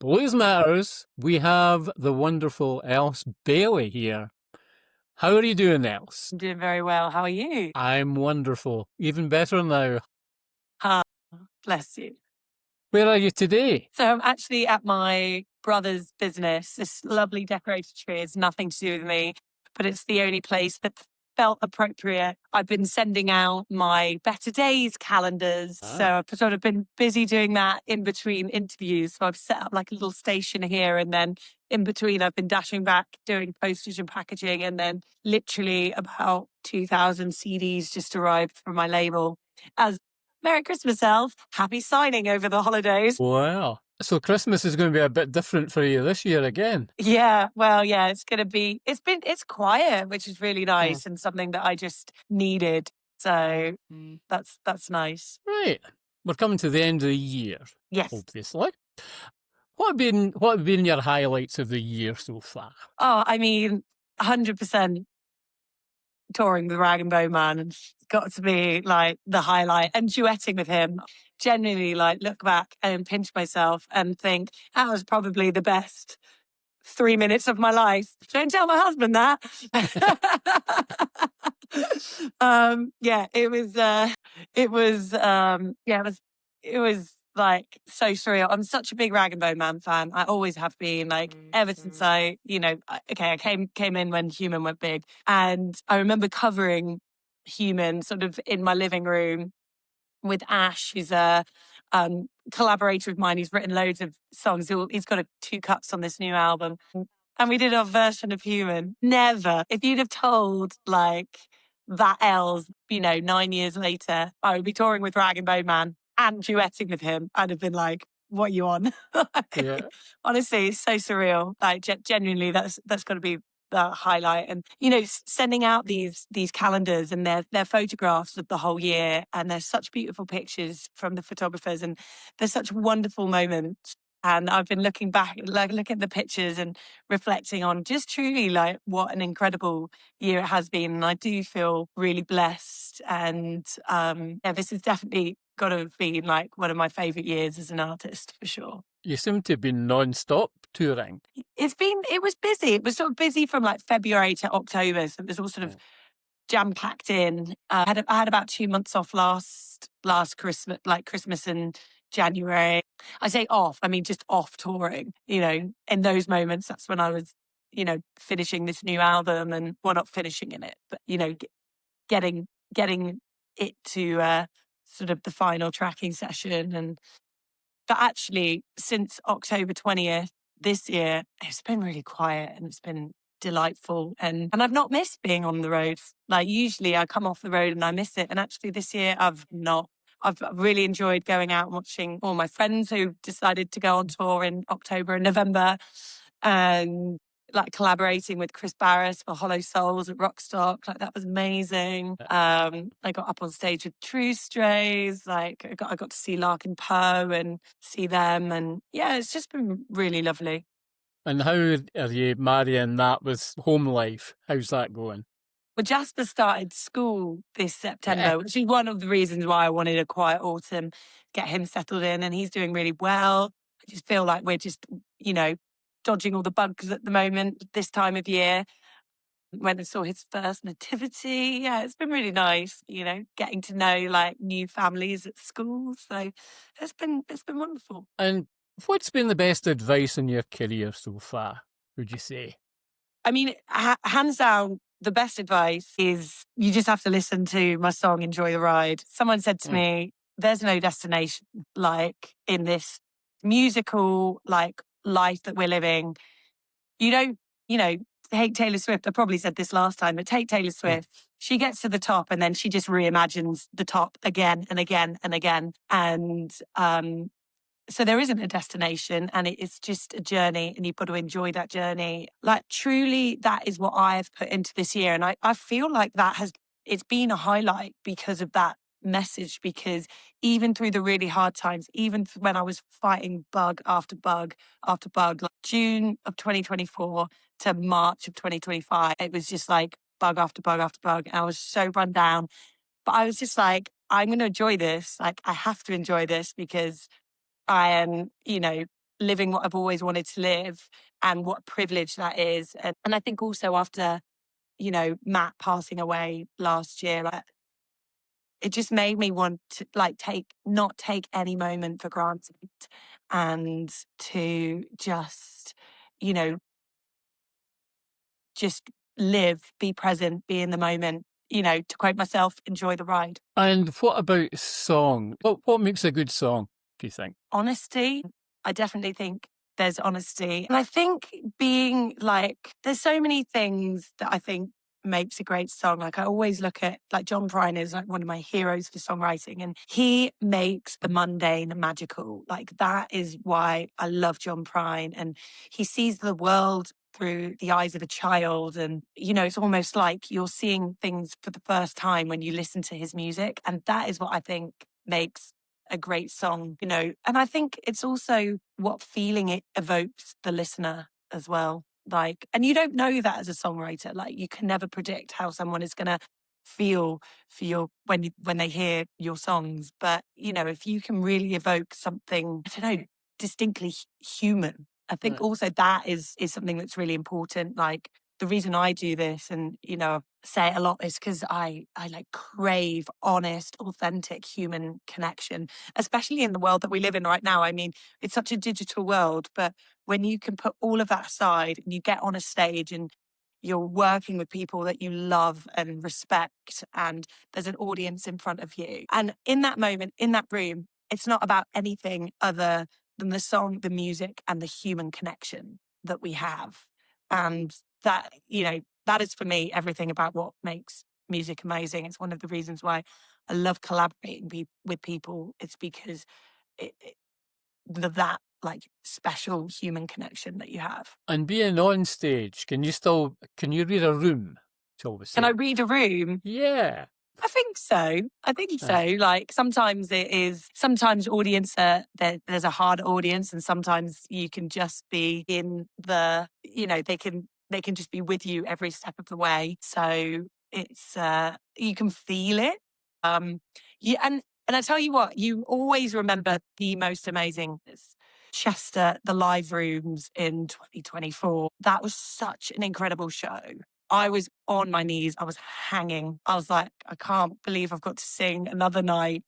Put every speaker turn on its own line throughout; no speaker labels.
Blues Matters, we have the wonderful Elles Bailey here. How are you doing, Elles?
I'm doing very well. How are you?
I'm wonderful. Even better now.
Ah, bless you.
Where are you today?
So I'm actually at my brother's business. This lovely decorated tree has nothing to do with me, but it's the only place that felt appropriate. I've been sending out my Better Days calendars. So I've sort of been busy doing that in between interviews. So I've set up like a little station here, and then in between I've been dashing back doing postage and packaging, and then literally about 2,000 CDs just arrived from my label. As Merry Christmas, Elf. Happy signing over the holidays.
Wow. So Christmas is going to be a bit different for you this year again.
Yeah, well, yeah, it's going to be, it's quiet, which is really nice and something that I just needed. So that's nice.
Right. We're coming to the end of the year,
Yes.
obviously. What have been your highlights of the year so far?
Oh, I mean, 100% touring with Rag and Bone Man. It's got to be like the highlight, and duetting with him. Genuinely, like, look back and pinch myself and think that was probably the best 3 minutes of my life. Don't tell my husband that. Yeah, it was like so surreal. I'm such a big Rag and Bone Man fan. I always have been, like, ever since I came in when Human went big. And I remember covering Human sort of in my living room with Ash, who's a collaborator of mine. He's written loads of songs. He's got 2 cuts on this new album. And we did our version of Human. Never. If you'd have told, like, that Els, 9 years later, I would be touring with Rag and Bone Man and duetting with him, I'd have been like, what are you on?
Yeah.
Honestly, it's so surreal. Like, genuinely, that's got to be the highlight. And sending out these calendars, and they're photographs of the whole year, and there's such beautiful pictures from the photographers, and there's such wonderful moments. And I've been looking back, like, looking at the pictures and reflecting on just truly, like, what an incredible year it has been. And I do feel really blessed. And this has definitely got to have been like one of my favorite years as an artist, for sure.
You seem to have been non-stop touring.
It was busy. It was sort of busy from like February to October. So it was all sort of jam packed in. I had about 2 months off last Christmas, like Christmas and January. I say off, I mean just off touring. In those moments, that's when I was, finishing this new album, and well, not finishing in it, but getting it to sort of the final tracking session. But actually, since October 20th this year, it's been really quiet, and it's been delightful. And I've not missed being on the road. Like, usually I come off the road and I miss it. And actually this year I've not. I've really enjoyed going out and watching all my friends who decided to go on tour in October and November, and like collaborating with Chris Barris for Hollow Souls at Rockstock. Like, that was amazing. I got up on stage with True Strays. Like, I got to see Lark and Poe and see them. And yeah, it's just been really lovely.
And how are you marrying that with home life? How's that going?
Well, Jasper started school this September, which is one of the reasons why I wanted a quiet autumn, get him settled in, and he's doing really well. I just feel like we're just, dodging all the bugs at the moment this time of year. Went and saw his first nativity. Yeah, it's been really nice, getting to know like new families at school. So it's been wonderful.
And what's been the best advice in your career so far, would you say?
I mean, hands down, the best advice is you just have to listen to my song, Enjoy the Ride. Someone said to me, there's no destination, like, in this musical, like, life that we're living. You don't, take Taylor Swift. I probably said this last time, but take Taylor Swift. She gets to the top, and then she just reimagines the top again and again and again. And so there isn't a destination, and it's just a journey, and you've got to enjoy that journey. Like, truly, that is what I've put into this year. And I feel like it's been a highlight because of that message, because even through the really hard times, even when I was fighting bug after bug after bug, like June of 2024 to March of 2025, it was just like bug after bug after bug. And I was so run down, but I was just like, I'm going to enjoy this. Like, I have to enjoy this, because I am, living what I've always wanted to live, and what a privilege that is. And I think also after, Matt passing away last year, like, it just made me want to like not take any moment for granted, and to just, you know, just live, be present, be in the moment, to quote myself, enjoy the ride.
And what about song? What makes a good song, do you think?
Honesty. I definitely think there's honesty. And I think there's so many things that I think makes a great song. Like, I always look at, like, John Prine is like one of my heroes for songwriting, and he makes the mundane magical. Like, that is why I love John Prine. And he sees the world through the eyes of a child. And, it's almost like you're seeing things for the first time when you listen to his music. And that is what I think makes a great song, and I think it's also what feeling it evokes the listener as well. Like, and you don't know that as a songwriter. Like, you can never predict how someone is going to feel for when they hear your songs. But, if you can really evoke something, I don't know, distinctly human, I think also that is something that's really important. Like, the reason I do this, and, say it a lot, is because I like crave honest, authentic human connection, especially in the world that we live in right now. I mean, it's such a digital world, but when you can put all of that aside and you get on a stage and you're working with people that you love and respect, and there's an audience in front of you. And in that moment, in that room, it's not about anything other than the song, the music, and the human connection that we have. And that, that is for me everything about what makes music amazing. It's one of the reasons why I love collaborating with people. It's because that like special human connection that you have.
And being on stage, can you read a room, shall we say?
Can I read a room?
Yeah.
I think so. Like, sometimes audience, there's a hard audience, and sometimes you can just be in the, they can just be with you every step of the way. So it's, you can feel it. Yeah. And I tell you what, you always remember the most amazing Chester, the live rooms in 2024. That was such an incredible show. I was on my knees. I was hanging. I was like, I can't believe I've got to sing another night,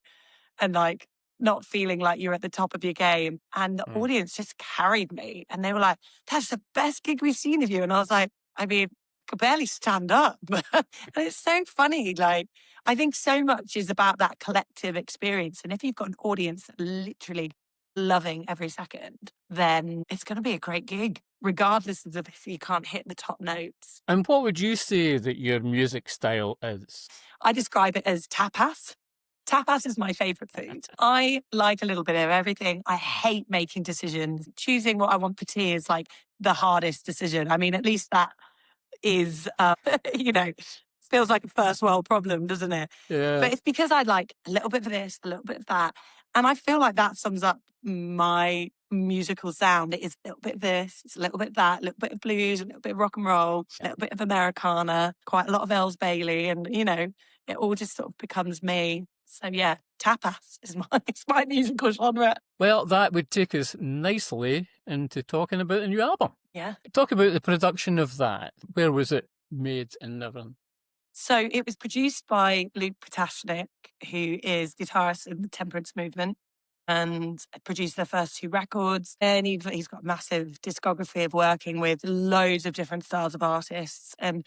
and like not feeling like you're at the top of your game. And the audience just carried me, and they were like, that's the best gig we've seen of you. And I was like, I mean, I could barely stand up. And it's so funny. Like, I think so much is about that collective experience. And if you've got an audience that literally loving every second, then it's going to be a great gig, regardless of if you can't hit the top notes.
And what would you say that your music style is?
I describe it as tapas. Tapas is my favorite food. I like a little bit of everything. I hate making decisions. Choosing what I want for tea is like the hardest decision. I mean, at least that is, feels like a first world problem, doesn't it?
Yeah.
But it's because I like a little bit of this, a little bit of that. And I feel like that sums up my musical sound. It is a little bit of this, it's a little bit of that, a little bit of blues, a little bit of rock and roll, a little bit of Americana, quite a lot of Elles Bailey. And, it all just sort of becomes me. So yeah, tapas is it's my musical genre.
Well, that would take us nicely into talking about the new album.
Yeah.
Talk about the production of that. Where was it made and everything?
So it was produced by Luke Potashnik, who is guitarist in the Temperance Movement, and produced their first two records. And he's got a massive discography of working with loads of different styles of artists. And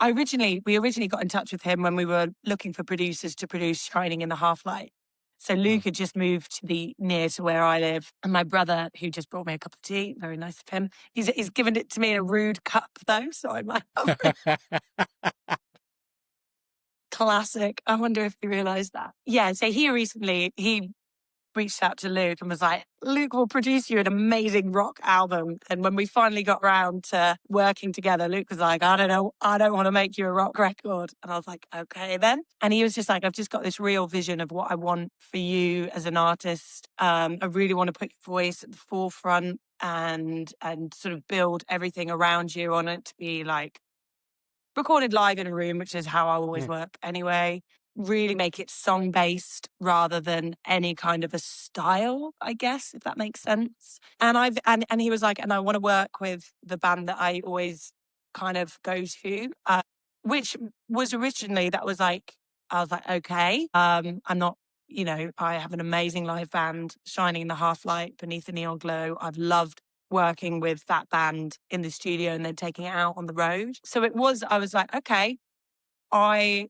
we originally got in touch with him when we were looking for producers to produce Shining in the Half Light. So Luke had just moved near to where I live. And my brother, who just brought me a cup of tea, very nice of him, he's given it to me in a rude cup though, so I might have classic. I wonder if he realised that. Yeah, so he reached out to Luke and was like, Luke will produce you an amazing rock album. And when we finally got round to working together, Luke was like, I don't know, I don't want to make you a rock record. And I was like, okay then. And he was just like, I've just got this real vision of what I want for you as an artist. I really want to put your voice at the forefront and sort of build everything around you on it to be like recorded live in a room, which is how I always work anyway. really make it song based rather than any kind of a style, I guess, if that makes sense. And he was like, and I want to work with the band that I always kind of go to, which was originally, that was like, I was like, okay, I'm not, I have an amazing live band, Shining in the Half Light, Beneath the Neon Glow. I've loved working with that band in the studio and then taking it out on the road. So I was like, okay, I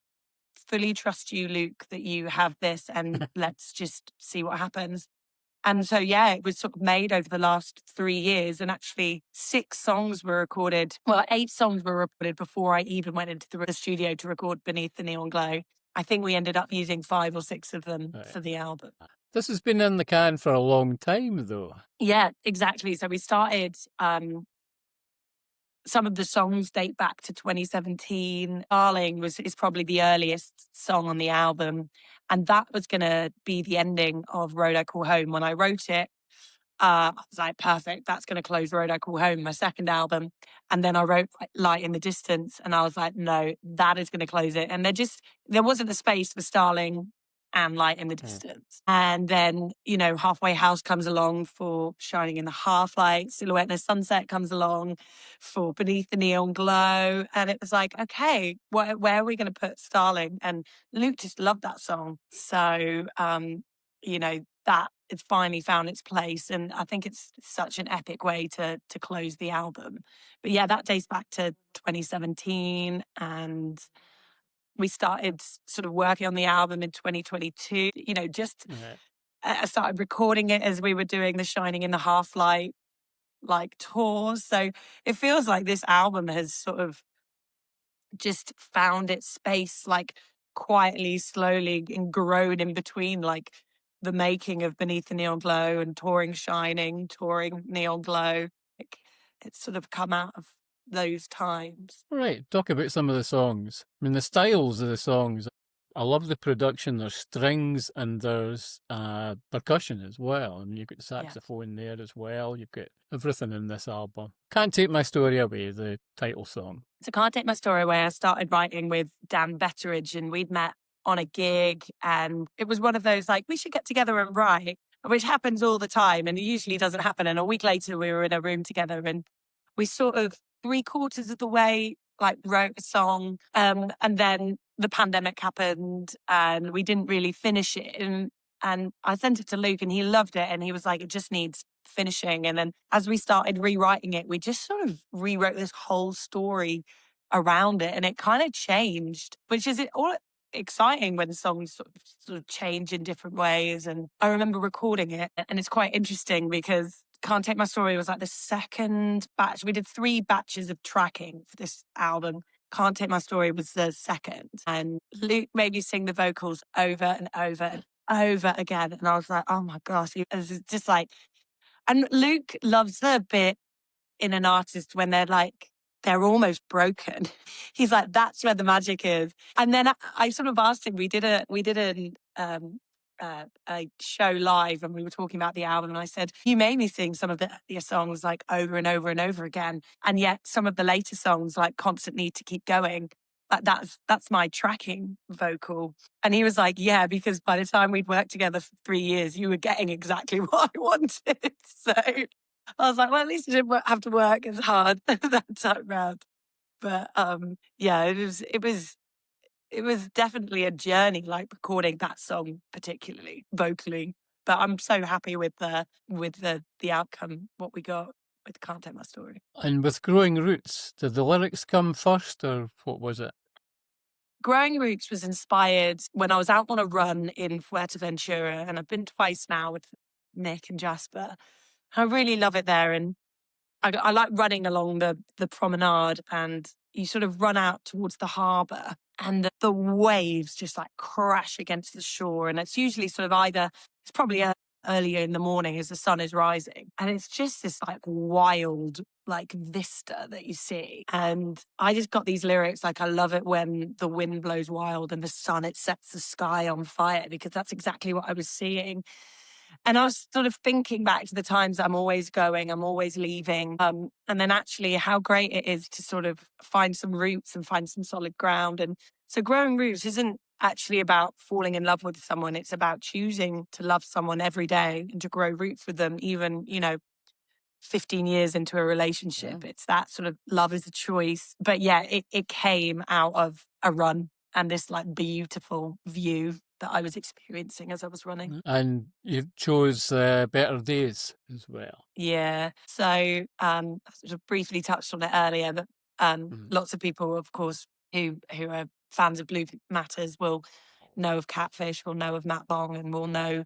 fully trust you, Luke, that you have this, and let's just see what happens. And so, yeah, it was sort of made over the last 3 years. And actually, 6 songs were recorded. Well, 8 songs were recorded before I even went into the studio to record Beneath the Neon Glow. I think we ended up using 5 or 6 of them for the album.
This has been in the can for a long time, though.
Yeah, exactly. So we started, some of the songs date back to 2017. Darling is probably the earliest song on the album. And that was going to be the ending of Road I Call Home. When I wrote it, I was like, perfect, that's going to close Road I Call Home, my second album. And then I wrote Light in the Distance, and I was like, no, that is going to close it. And there wasn't the space for Starling and Light in the Distance. And then, Halfway House comes along for Shining in the Half Light, Silhouette in the Sunset comes along for Beneath the Neon Glow. And it was like, okay, where are we going to put Starling? And Luke just loved that song. So, that it's finally found its place. And I think it's such an epic way to close the album. But yeah, that dates back to 2017. And we started sort of working on the album in 2022, I started recording it as we were doing the Shining in the Half Light tours. So it feels like this album has sort of just found its space, quietly, slowly, and grown in between the making of Beneath the Neon Glow and touring Shining, touring Neon Glow. It's sort of come out of those times.
Right, talk about some of the songs. I mean, the styles of the songs. I love the production. There's strings and there's percussion as well. I mean, you've got saxophone there as well. You've got everything in this album. Can't Take My Story Away, the title song.
So Can't Take My Story Away, I started writing with Dan Betteridge, and we'd met on a gig, and it was one of those we should get together and write, which happens all the time and it usually doesn't happen. And a week later we were in a room together, and we sort of 3/4 of the way wrote a song, and then the pandemic happened and we didn't really finish it. And I sent it to Luke and he loved it, and he was like, it just needs finishing. And then as we started rewriting it, we just sort of rewrote this whole story around it, and it kind of changed, which is all exciting when songs sort of change in different ways. And I remember recording it, and it's quite interesting because Can't Take My Story was the second batch. We did 3 batches of tracking for this album. Can't Take My Story was the second. And Luke made me sing the vocals over and over and over again. And I was like, oh my gosh. It was just and Luke loves a bit in an artist when they're almost broken. He's like, that's where the magic is. And then I sort of asked him, we did a show live and we were talking about the album, and I said, you made me sing some of your songs over and over and over again, and yet some of the later songs Constant Need to Keep Going, that's my tracking vocal. And he was like, yeah, because by the time we'd worked together for 3 years, you were getting exactly what I wanted. So I was like, well, at least I didn't have to work as hard that time round. But yeah, it was definitely a journey, recording that song particularly vocally. But I'm so happy with the outcome, what we got with Can't Take My Story.
And with Growing Roots, did the lyrics come first or what was it?
Growing Roots was inspired when I was out on a run in Fuerteventura, and I've been twice now with Nick and Jasper. I really love it there, and I like running along the promenade, and you sort of run out towards the harbour, and the waves just crash against the shore. And it's usually sort of it's probably earlier in the morning as the sun is rising. And it's just this wild, vista that you see. And I just got these lyrics I love it when the wind blows wild and the sun, it sets the sky on fire, because that's exactly what I was seeing. And I was sort of thinking back to the times I'm always going, I'm always leaving. And then actually how great it is to sort of find some roots and find some solid ground. And so Growing Roots isn't actually about falling in love with someone. It's about choosing to love someone every day and to grow roots with them, even, 15 years into a relationship. It's that sort of love is a choice. But yeah, it came out of a run and this like beautiful view that I was experiencing as I was running.
And you chose Better Days as well.
Yeah. So I sort of briefly touched on it earlier, but lots of people, of course, who are fans of Blue Matters will know of Catfish, will know of Matt Long, and will know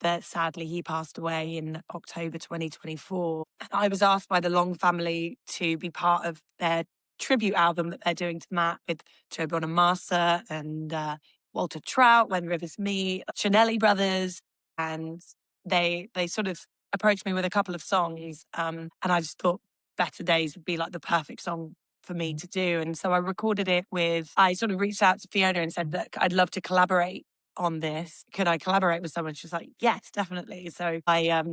that sadly he passed away in October 2024. I was asked by the Long family to be part of their tribute album that they're doing to Matt with Joe Bonamassa and Walter Trout, When Rivers Meet, Chanelli Brothers, and they sort of approached me with a couple of songs, and I just thought Better Days would be like the perfect song for me to do. And so I recorded it I sort of reached out to Fiona and said that I'd love to collaborate on this. Could I collaborate with someone? She was like, yes, definitely. So I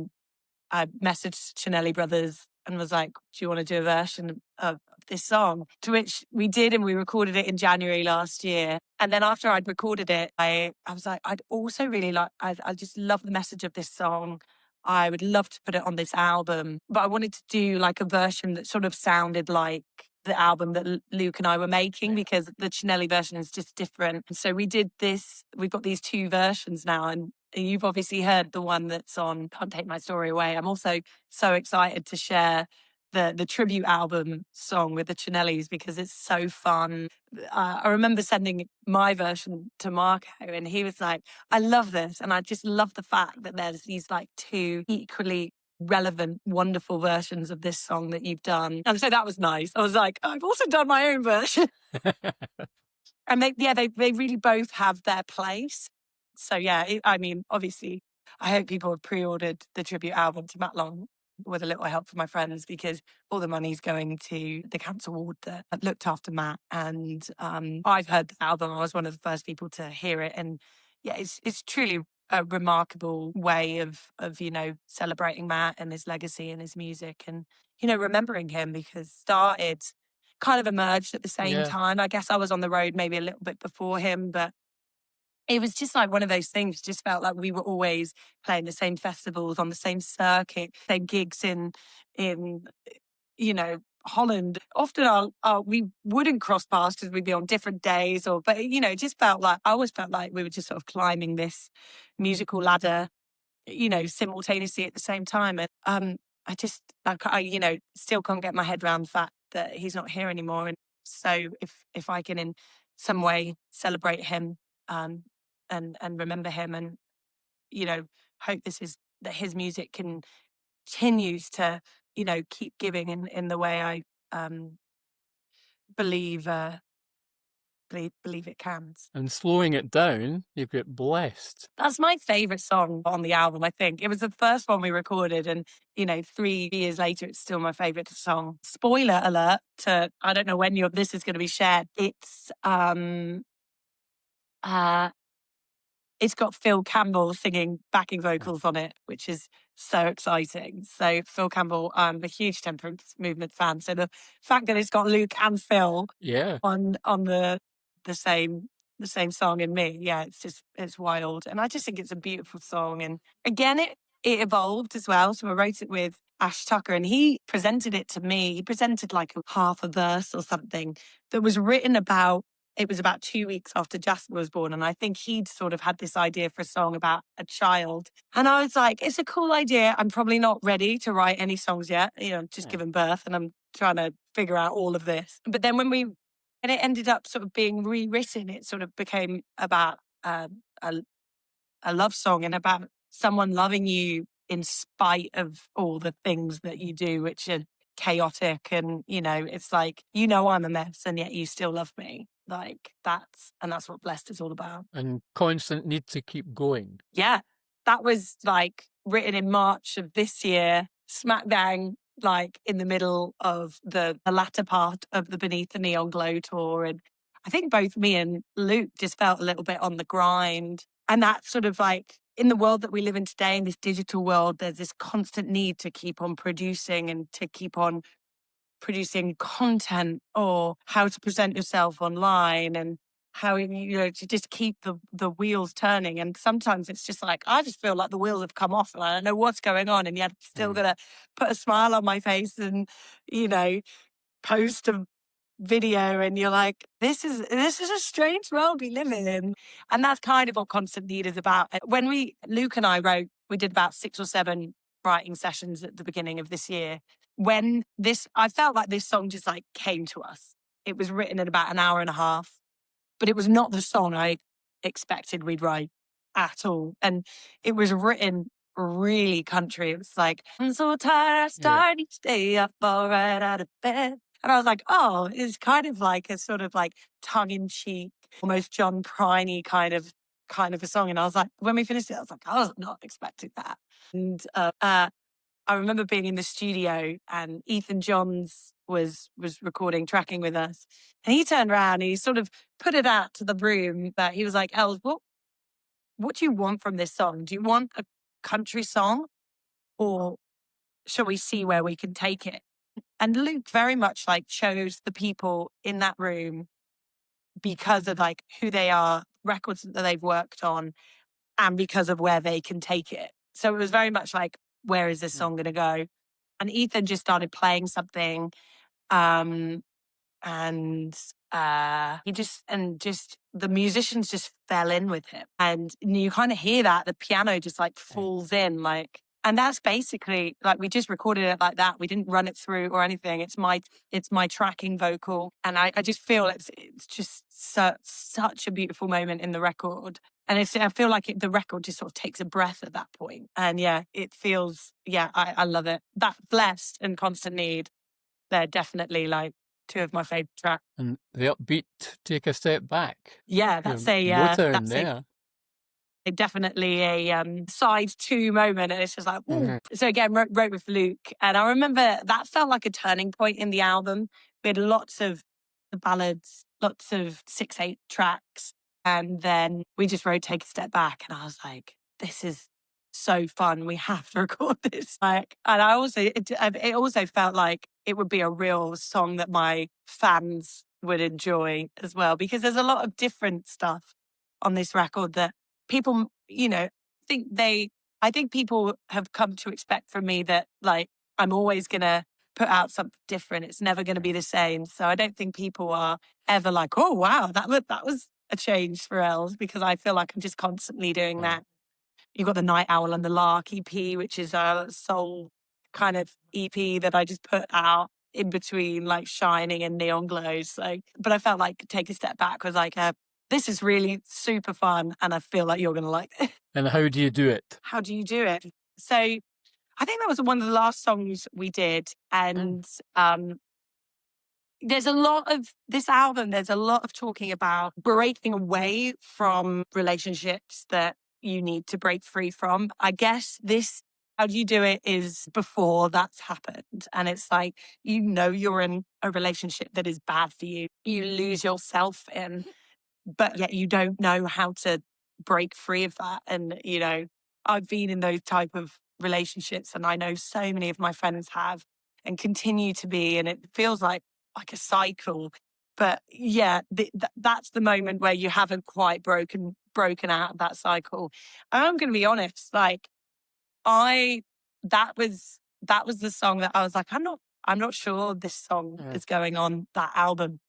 messaged Chanelli Brothers and was like, do you want to do a version of this song? To which we did, and we recorded it in January last year. And then after I'd recorded it, I was like, I'd also really like, I just love the message of this song. I would love to put it on this album, but I wanted to do like a version that sort of sounded like the album that Luke and I were making, because the Chanelli version is just different. And so we did this, we've got these two versions now, and you've obviously heard the one that's on Can't Take My Story Away. I'm also so excited to share the tribute album song with the Chanellis because it's so fun. I remember sending my version to Marco and he was like, I love this. And I just love the fact that there's these like two equally relevant, wonderful versions of this song that you've done. And so that was nice. I was like, I've also done my own version. And they really both have their place. So yeah, I mean, obviously, I hope people have pre-ordered the tribute album to Matt Long with a little help from my friends, because all the money's going to the cancer ward that looked after Matt. And I've heard the album. I was one of the first people to hear it, and yeah, it's truly a remarkable way of celebrating Matt and his legacy and his music, and remembering him, because started kind of emerged at the same time. I guess I was on the road maybe a little bit before him, but it was just like one of those things. Just felt like we were always playing the same festivals on the same circuit, same gigs in Holland. Often we wouldn't cross paths because we'd be on different days, but it just felt like I always felt like we were just sort of climbing this musical ladder, simultaneously at the same time. And I just I still can't get my head around the fact that he's not here anymore. And so if I can in some way celebrate him, and remember him, and hope that his music continues to keep giving in the way I believe it can.
And slowing it down, you've got Blessed.
That's my favorite song on the album, I think. It was the first one we recorded, and 3 years later, it's still my favorite song. Spoiler alert to, I don't know when this is going to be shared. It's got Phil Campbell singing backing vocals on it, which is so exciting. So Phil Campbell, I'm a huge Temperance Movement fan. So the fact that it's got Luke and Phil on the same song in me, it's wild. And I just think it's a beautiful song. And again, it evolved as well. So I wrote it with Ash Tucker, and he presented it to me. He presented like half a verse or something that was written about. It was about 2 weeks after Jasper was born. And I think he'd sort of had this idea for a song about a child. And I was like, it's a cool idea. I'm probably not ready to write any songs yet. Just given birth, and I'm trying to figure out all of this. But then when it ended up sort of being rewritten, it sort of became about a love song and about someone loving you in spite of all the things that you do, which are chaotic. And, it's like, I'm a mess and yet you still love me. Like that's what Blessed is all about.
And constant need to keep going.
Yeah. That was like written in March of this year, smack bang, like in the middle of the latter part of the Beneath the Neon Glow tour. And I think both me and Luke just felt a little bit on the grind. And that's sort of like, in the world that we live in today, in this digital world, there's this constant need to keep on producing and to keep on producing content or how to present yourself online. And how, to just keep the wheels turning. And sometimes it's just like, I just feel like the wheels have come off and I don't know what's going on. And yet I'm still going to put a smile on my face and, post a video, and you're like, this is a strange world we live in. And that's kind of what Constant Need is about. When Luke and I wrote, we did about 6 or 7 writing sessions at the beginning of this year. I felt like this song just like came to us. It was written in about an hour and a half, but it was not the song I expected we'd write at all. And it was written really country. It was like, I'm so tired, I start each day up all right out of bed. And I was like, oh, it's kind of like a sort of like tongue-in-cheek, almost John Prine kind of a song. And I was like, when we finished it, I was like, I was not expecting that. And I remember being in the studio and Ethan Johns was recording, tracking with us. And he turned around and he sort of put it out to the room that he was like, Els, what do you want from this song? Do you want a country song, or shall we see where we can take it? And Luke very much like chose the people in that room because of like who they are, records that they've worked on, and because of where they can take it. So it was very much like, where is this song going to go? And Ethan just started playing something. And the musicians just fell in with him. And you kind of hear that the piano just like falls in, like, and that's basically like, we just recorded it like that. We didn't run it through or anything. It's my tracking vocal. And I just feel it's just such a beautiful moment in the record. And I feel like the record just sort of takes a breath at that point. And it feels, I love it. That Blessed and Constant Need, they're definitely like 2 of my favorite tracks.
And the upbeat Take a Step Back.
Yeah, that's definitely a side 2 moment, and it's just like, ooh. So again, wrote with Luke, and I remember that felt like a turning point in the album. We had lots of the ballads, lots of 6/8 tracks, and then we just wrote Take a Step Back, and I was like, this is so fun. We have to record this. Like, and it also felt like it would be a real song that my fans would enjoy as well, because there's a lot of different stuff on this record that people, I think people have come to expect from me that like, I'm always going to put out something different. It's never going to be the same. So I don't think people are ever like, oh, wow, that was a change for Els, because I feel like I'm just constantly doing that. You've got the Night Owl and the Lark EP, which is a soul kind of EP that I just put out in between like Shining and Neon Glows. So, but I felt like Take a Step Back was like, this is really super fun, and I feel like you're going to like it.
And how do you do it?
How do you do it? So I think that was one of the last songs we did. And there's a lot of this album, there's a lot of talking about breaking away from relationships that you need to break free from. I guess how do you do it is before that's happened. And it's like, you're in a relationship that is bad for you. You lose yourself in, but yet you don't know how to break free of that. And, I've been in those type of relationships, and I know so many of my friends have and continue to be. And it feels like a cycle. But that's the moment where you haven't quite broken out of that cycle. And I'm going to be honest, like that was the song that I was like, I'm not sure this song is going on that album.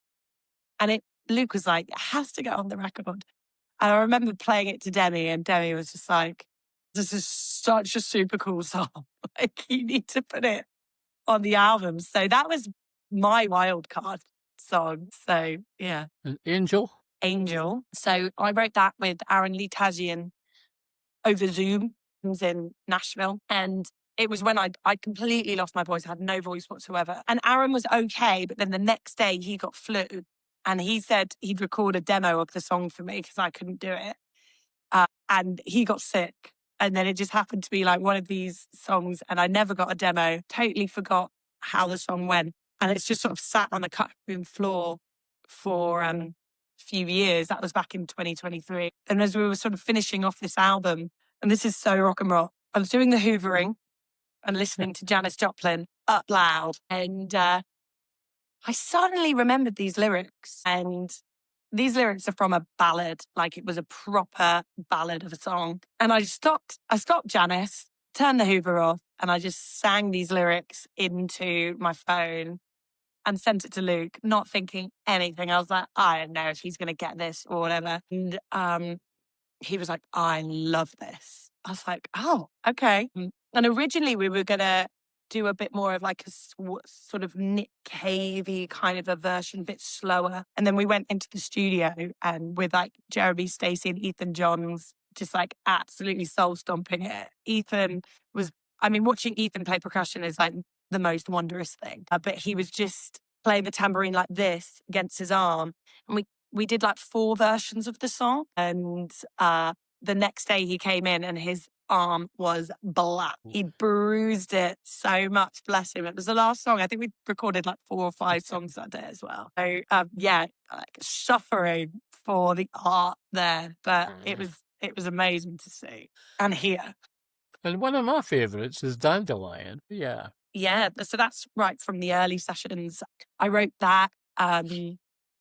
And Luke was like, it has to go on the record. And I remember playing it to Demi, and Demi was just like, this is such a super cool song. Like, you need to put it on the album. So that was my wild card song. So yeah.
And Angel?
So I wrote that with Aaron Lee Tajian over Zoom. He was in Nashville. And it was when I completely lost my voice. I had no voice whatsoever. And Aaron was okay. But then the next day he got flu. And he said he'd record a demo of the song for me because I couldn't do it. And he got sick. And then it just happened to be like one of these songs. And I never got a demo. Totally forgot how the song went. And it's just sort of sat on the cutting room floor for a few years. That was back in 2023. And as we were sort of finishing off this album, and this is so rock and roll, I was doing the hoovering and listening to Janis Joplin up loud. And I suddenly remembered these lyrics. And these lyrics are from a ballad, like it was a proper ballad of a song. And I stopped Janice, turned the Hoover off, and I just sang these lyrics into my phone and sent it to Luke, not thinking anything. I was like, I don't know if he's going to get this or whatever. And he was like, I love this. I was like, oh, okay. And originally we were going to do a bit more of like a sort of Nick Cavey kind of a version, a bit slower. And then we went into the studio and with like Jeremy, Stacey and Ethan Johns, just like absolutely soul stomping it. Ethan was, I mean, watching Ethan play percussion is like the most wondrous thing. But he was just playing the tambourine like this against his arm. And we did like 4 versions of the song. And the next day he came in and his arm was black. He bruised it so much, bless him. It was the last song. I think we recorded like 4 or 5 songs that day as well. So yeah, like suffering for the art there. But it was amazing to see and hear.
And one of my favourites is Dandelion. Yeah.
Yeah, so that's right from the early sessions. I wrote that in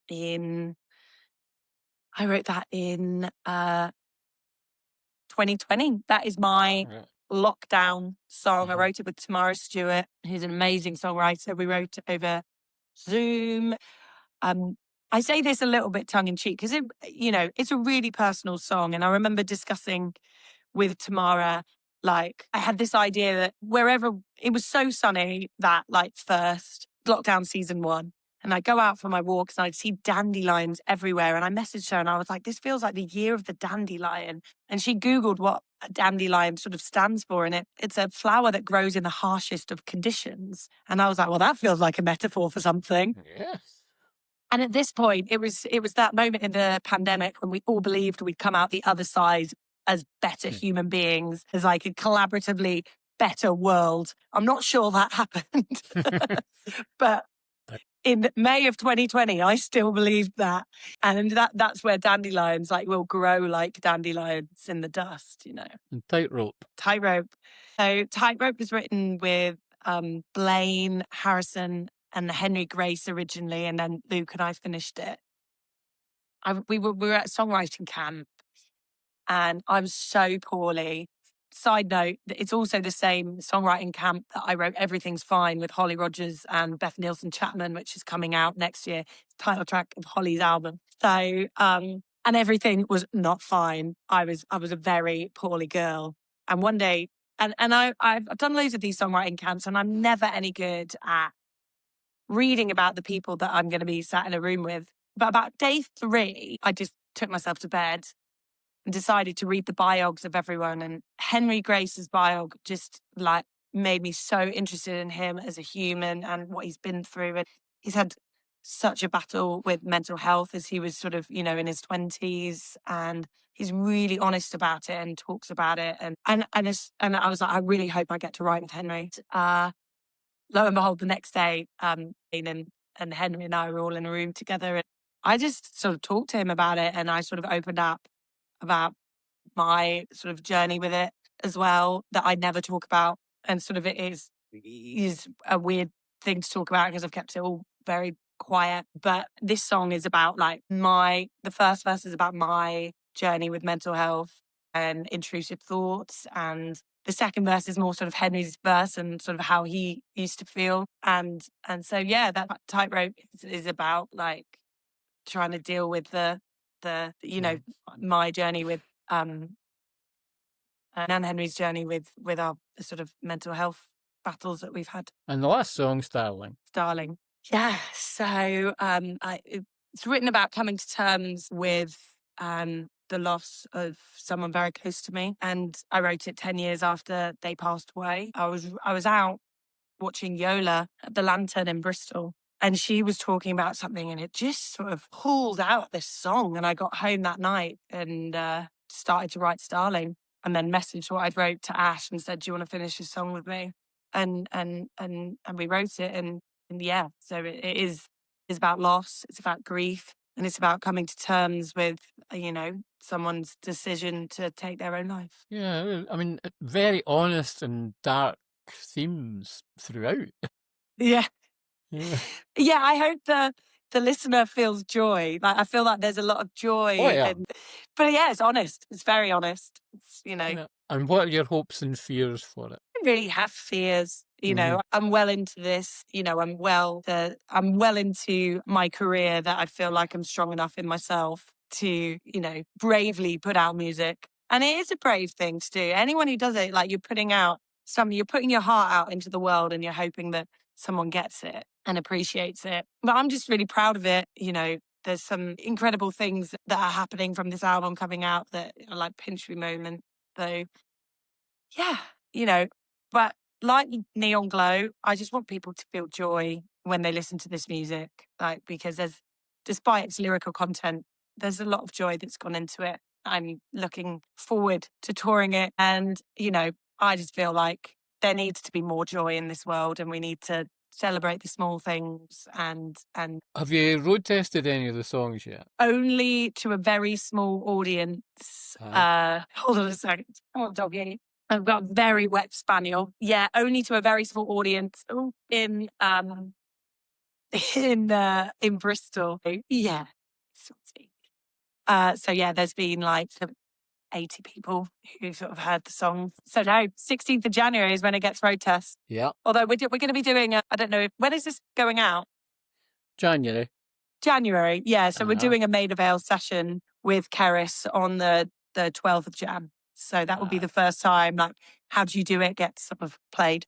2020. That is my lockdown song. I wrote it with Tamara Stewart, who's an amazing songwriter. We wrote it over Zoom. I say this a little bit tongue in cheek because it's a really personal song. And I remember discussing with Tamara, like I had this idea that wherever it was so sunny that like first lockdown season 1, and I'd go out for my walks and I'd see dandelions everywhere. And I messaged her and I was like, this feels like the year of the dandelion. And she Googled what a dandelion sort of stands for. And it's a flower that grows in the harshest of conditions. And I was like, well, that feels like a metaphor for something.
Yes.
And at this point, it was that moment in the pandemic when we all believed we'd come out the other side as better human beings, as like a collaboratively better world. I'm not sure that happened. But in May of 2020, I still believed that. And that's where dandelions will grow like dandelions in the dust,
And Tightrope.
So Tightrope was written with Blaine, Harrison, and Henry Grace originally, and then Luke and I finished it. We were at songwriting camp, and I was so poorly. Side note, it's also the same songwriting camp that I wrote Everything's Fine with Holly Rogers and Beth Nielsen Chapman, which is coming out next year. Title track of Holly's album. So, and everything was not fine. I was a very poorly girl. And one day, and I've done loads of these songwriting camps, and I'm never any good at reading about the people that I'm going to be sat in a room with. But about day 3, I just took myself to bed and decided to read the biogs of everyone. And Henry Grace's biog just made me so interested in him as a human and what he's been through. And he's had such a battle with mental health as he was sort of, in his 20s. And he's really honest about it and talks about it. And I was like, I really hope I get to write with Henry. Lo and behold, the next day, and Henry and I were all in a room together. And I just sort of talked to him about it, and I sort of opened up about my sort of journey with it as well, that I never talk about. And sort of it is a weird thing to talk about because I've kept it all very quiet. But this song is about the first verse is about my journey with mental health and intrusive thoughts, and the second verse is more sort of Henry's verse and sort of how he used to feel. And so, yeah, that Tightrope is about trying to deal with the my journey with, and Henry's journey with our sort of mental health battles that we've had.
And the last song, Starling.
Yeah. So it's written about coming to terms with the loss of someone very close to me. And I wrote it 10 years after they passed away. I was out watching Yola at the Lantern in Bristol, and she was talking about something, and it just sort of pulled out this song. And I got home that night and started to write Starling, and then messaged what I'd wrote to Ash and said, do you want to finish this song with me? And we wrote it. And yeah, so it is about loss. It's about grief. And it's about coming to terms with, someone's decision to take their own life.
Yeah, I mean, very honest and dark themes throughout.
Yeah.
Yeah.
Yeah, I hope the listener feels joy. Like I feel like there's a lot of joy.
Oh, yeah.
But yeah, it's honest. It's very honest. It's,
Yeah. And what are your hopes and fears for it?
I don't really have fears. I'm well into this. I'm well into my career that I feel like I'm strong enough in myself to, bravely put out music. And it is a brave thing to do. Anyone who does it, like you're putting your heart out into the world and you're hoping that someone gets it and appreciates it. But I'm just really proud of it. There's some incredible things that are happening from this album coming out that are like pinch me moment. So yeah, but like Neon Glow, I just want people to feel joy when they listen to this music, like because despite its lyrical content, there's a lot of joy that's gone into it. I'm looking forward to touring it, and I just feel like there needs to be more joy in this world, and we need to celebrate the small things. And
have you road tested any of the songs yet?
Only to a very small audience. Hold on a second. Come on, doggy. I've got a very wet spaniel. Yeah, only to a very small audience in Bristol. Yeah. So yeah, there's been like 80 people who sort of heard the song. So now 16th of January is when it gets road test.
Yeah.
Although we're going to be doing, I don't know, when is this going out?
January.
Yeah. So we're doing a Maid of Ale session with Keris on the 12th of Jan. So that would be the first time, like, how do you do it gets sort of played.